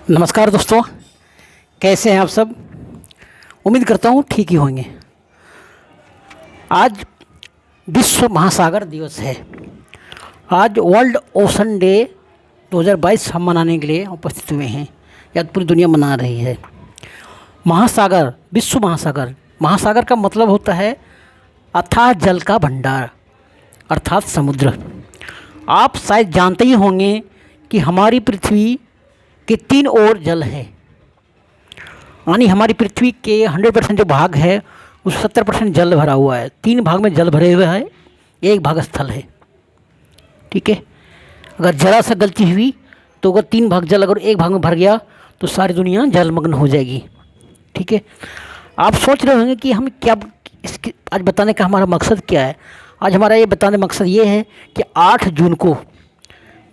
नमस्कार दोस्तों, कैसे हैं आप सब। उम्मीद करता हूँ ठीक ही होंगे। आज विश्व महासागर दिवस है। आज वर्ल्ड ओशन डे 2022 हम मनाने के लिए उपस्थित हुए हैं, या पूरी दुनिया मना रही है। महासागर, विश्व महासागर, महासागर का मतलब होता है अथाह जल का भंडार, अर्थात समुद्र। आप शायद जानते ही होंगे कि हमारी पृथ्वी के 3 ओर जल है, यानी हमारी पृथ्वी के 100% जो भाग है उस 70% जल भरा हुआ है। 3 भाग में जल भरे हुए है, 1 भाग स्थल है। ठीक है, अगर जरा सा गलती हुई तो अगर 3 भाग जल अगर 1 भाग में भर गया तो सारी दुनिया जलमग्न हो जाएगी। ठीक है, आप सोच रहे होंगे कि हम क्या इसके आज बताने का हमारा मकसद क्या है। आज हमारा ये बताने का मकसद ये है कि 8 जून को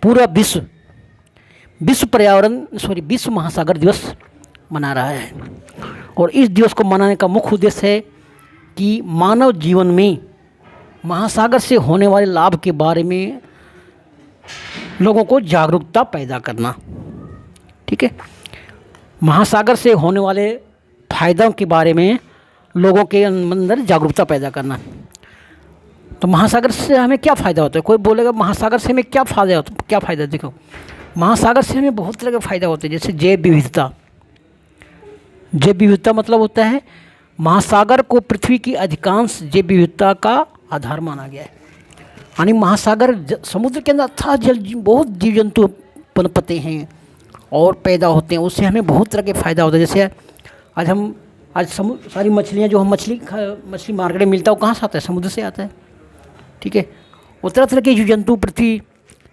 पूरा विश्व महासागर दिवस मना रहा है। और इस दिवस को मनाने का मुख्य उद्देश्य है कि मानव जीवन में महासागर से होने वाले लाभ के बारे में लोगों को जागरूकता पैदा करना। ठीक है, महासागर से होने वाले फायदों के बारे में लोगों के अंदर जागरूकता पैदा करना। तो महासागर से हमें क्या फ़ायदा होता है। कोई बोलेगा महासागर से हमें क्या फ़ायदा होता है। क्या फ़ायदा, देखो महासागर से हमें बहुत तरह के फ़ायदा होते हैं। जैसे जैव विविधता। जैव विविधता मतलब होता है महासागर को पृथ्वी की अधिकांश जैव विविधता का आधार माना गया है। यानी महासागर समुद्र के अंदर अथाह जल बहुत जीव जंतु पनपते हैं और पैदा होते हैं। उससे हमें बहुत तरह के फ़ायदा होता है। जैसे आज सारी मछलियाँ जो हम मछली मार्केट में मिलता है वो कहाँ से आता है, समुद्र से आता है। ठीक है, वो तरह तरह के जीव जंतु पृथ्वी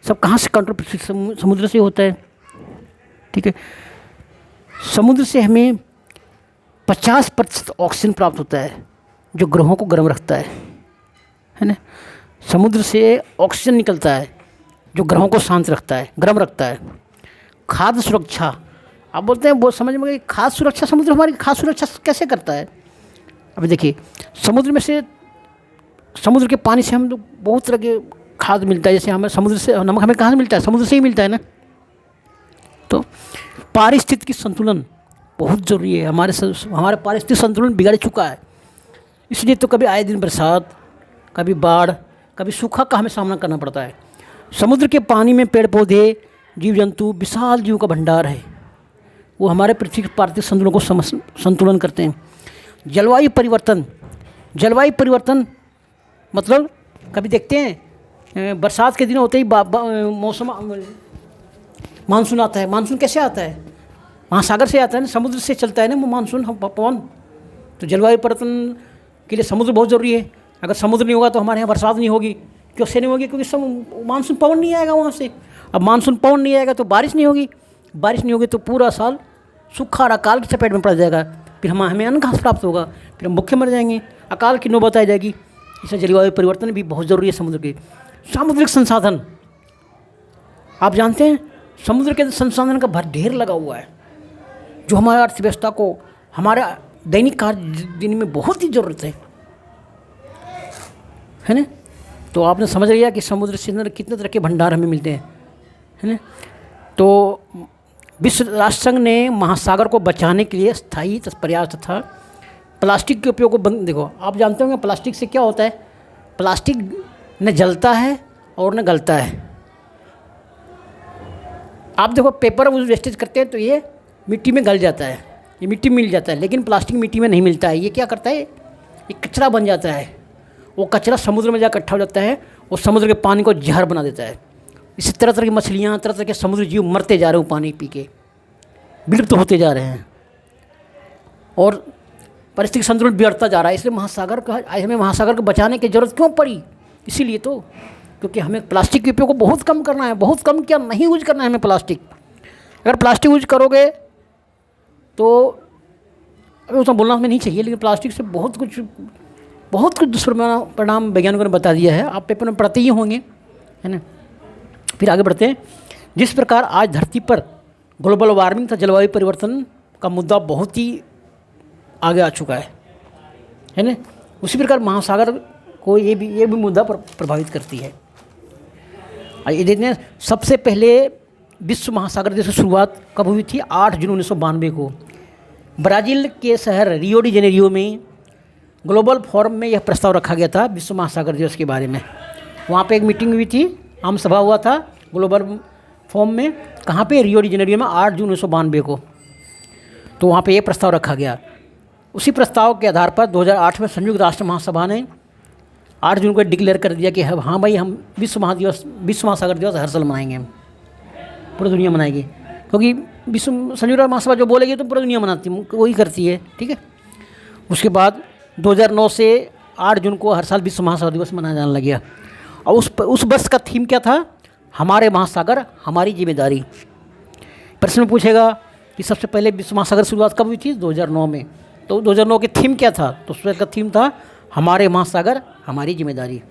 सब कहाँ से कंट्रोल, समुद्र से होता है। ठीक है, समुद्र से हमें 50% ऑक्सीजन प्राप्त होता है जो ग्रहों को गर्म रखता है ना। समुद्र से ऑक्सीजन निकलता है जो ग्रहों को शांत रखता है, गर्म रखता है। खाद्य सुरक्षा, आप बोलते हैं वो समझ में गई, खाद्य सुरक्षा, समुद्र हमारी खाद्य सुरक्षा कैसे करता है। अभी देखिए, समुद्र के पानी से हम लोग बहुत तरह के खाद्य मिलता है। जैसे हमें समुद्र से नमक हमें कहाँ से मिलता है, समुद्र से ही मिलता है ना। तो पारिस्थितिकी संतुलन बहुत ज़रूरी है। हमारे पारिस्थितिक संतुलन बिगड़ चुका है, इसलिए तो कभी आए दिन बरसात, कभी बाढ़, कभी सूखा का हमें सामना करना पड़ता है। समुद्र के पानी में पेड़ पौधे, जीव जंतु, विशाल जीव का भंडार है। वो हमारे पृथ्वी के पारिस्थितिक संतुलन को संतुलन करते हैं। जलवायु परिवर्तन मतलब कभी देखते हैं बरसात के दिन होते ही मौसम मानसून आता है। मानसून कैसे आता है, महासागर से आता है ना, समुद्र से चलता है ना मानसून पवन। तो जलवायु परिवर्तन के लिए समुद्र बहुत ज़रूरी है। अगर समुद्र नहीं होगा तो हमारे यहाँ बरसात नहीं होगी। क्यों से नहीं होगी, क्योंकि मानसून पवन नहीं आएगा वहाँ से। अब मानसून पवन नहीं आएगा तो बारिश नहीं होगी। बारिश नहीं होगी तो पूरा साल सूखा और अकाल की चपेट में पड़ जाएगा। फिर हमें अन्न घास प्राप्त होगा, फिर हम भूखे मर जाएंगे, अकाल की नौबत आ जाएगी। इसलिए जलवायु परिवर्तन भी बहुत ज़रूरी है। समुद्र के सामुद्रिक संसाधन, आप जानते हैं समुद्र के संसाधन का ढेर लगा हुआ है जो हमारी अर्थव्यवस्था को, हमारे दैनिक कार्य दिन में बहुत ही ज़रूरत है ना। तो आपने समझ लिया कि समुद्र से अंदर कितने तरह के भंडार हमें मिलते हैं, है ना। तो विश्व राष्ट्र संघ ने महासागर को बचाने के लिए स्थायी प्रयास तथा प्लास्टिक के उपयोग को बंद। देखो, आप जानते होंगे प्लास्टिक से क्या होता है। प्लास्टिक न जलता है और न गलता है। आप देखो, पेपर वेस्टेज करते हैं तो ये मिट्टी में गल जाता है, ये मिट्टी में मिल जाता है, लेकिन प्लास्टिक मिट्टी में नहीं मिलता है। ये क्या करता है, ये कचरा बन जाता है। वो कचरा समुद्र में जाकर इकट्ठा हो जाता है, वो समुद्र के पानी को जहर बना देता है। इससे तरह तरह की मछलियाँ, तरह तरह के समुद्री जीव मरते जा रहे हैं, पानी पी के विलुप्त होते जा रहे हैं और परिस्थितिक संतुलन बिगड़ता जा रहा है। इसलिए हमें महासागर को बचाने की ज़रूरत क्यों पड़ी, इसीलिए तो क्योंकि हमें प्लास्टिक के उपयोग को बहुत कम करना है। बहुत कम क्या, नहीं यूज करना है हमें प्लास्टिक। अगर प्लास्टिक यूज करोगे तो अभी उसमें बोलना हमें नहीं चाहिए, लेकिन प्लास्टिक से बहुत कुछ दुष्परिणाम वैज्ञानिकों ने बता दिया है। आप पेपर में पढ़ते ही होंगे, है ना। फिर आगे बढ़ते हैं। जिस प्रकार आज धरती पर ग्लोबल वार्मिंग तथा जलवायु परिवर्तन का मुद्दा बहुत ही आगे आ चुका है ना, उसी प्रकार महासागर को ये भी मुद्दा प्रभावित करती है। ये देखते हैं, सबसे पहले विश्व महासागर दिवस की शुरुआत कब हुई थी? 8 जून 1992 को ब्राज़ील के शहर रियो डी जेनेरियो में ग्लोबल फोरम में यह प्रस्ताव रखा गया था विश्व महासागर दिवस के बारे में। वहाँ पे एक मीटिंग हुई थी, आम सभा हुआ था ग्लोबल फोरम में। कहाँ पे? रियो डी जेनेरियो में 8 जून 1992 को। तो वहाँ पे ये प्रस्ताव रखा गया। उसी प्रस्ताव के आधार पर 2008 में संयुक्त राष्ट्र महासभा ने 8 जून को डिक्लेयर कर दिया कि हाँ भाई, हम विश्व महासागर दिवस हर साल मनाएंगे, हम पूरी दुनिया मनाएगी। क्योंकि संयुक्त राष्ट्र महासभा जो बोलेगी तो पूरी दुनिया मनाती है, वही करती है, ठीक है। उसके बाद 2009 से 8 जून को हर साल विश्व महासागर दिवस मनाया जाने लग गया। और उस वर्ष का थीम क्या था? हमारे महासागर हमारी जिम्मेदारी। प्रश्न में पूछेगा कि सबसे पहले विश्व महासागर शुरुआत कब हुई थी? 2009 में। तो 2009 की थीम क्या था? तो उसका थीम था हमारे महासागर हमारी जिम्मेदारी।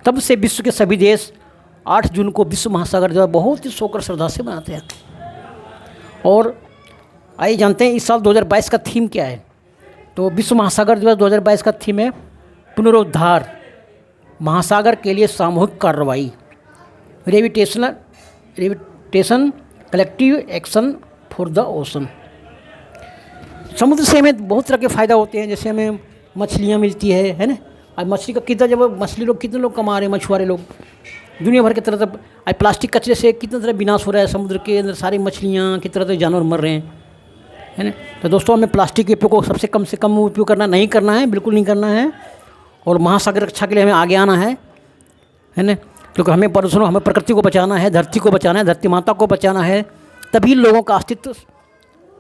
तब से विश्व के सभी देश 8 जून को विश्व महासागर दिवस बहुत ही शौक और श्रद्धा से मनाते हैं। और आइए जानते हैं इस साल 2022 का थीम क्या है। तो विश्व महासागर दिवस 2022 का थीम है पुनरुद्धार, महासागर के लिए सामूहिक कार्रवाई, रेविटेशन collective action for the ocean. समुद्र से हमें बहुत तरह के फ़ायदा होते हैं, जैसे हमें मछलियाँ मिलती है ना। आज मछली का कितने लोग कमा रहे हैं, मछुआरे लोग दुनिया भर की तरह से। आज प्लास्टिक कचरे से कितने तरह विनाश हो रहा है, समुद्र के अंदर सारी मछलियाँ कितने तरह से जानवर मर रहे हैं, है ना। तो दोस्तों, हमें प्लास्टिक के उपयोग को सबसे कम से कम उपयोग नहीं करना है, बिल्कुल नहीं करना है। और महासागर रक्षा के लिए हमें आगे आना है ना। क्योंकि हमें प्रकृति को बचाना है, धरती को बचाना है, धरती माता को बचाना है। तभी लोगों का अस्तित्व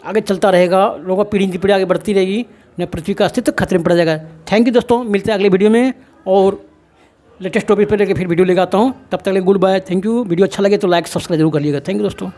आगे चलता रहेगा, लोगों की पीढ़ी आगे बढ़ती रहेगी, न पृथ्वी का अस्तित्व खतरे में पड़ जाएगा। थैंक यू दोस्तों, मिलते हैं अगले वीडियो में और लेटेस्ट टॉपिक पर लेकर फिर वीडियो लेकर आता हूँ। तब तक के लिए good bye, thank you. Video अच्छा लगे तो लाइक सब्सक्राइब जरूर कर लीजिएगा। थैंक यू दोस्तों।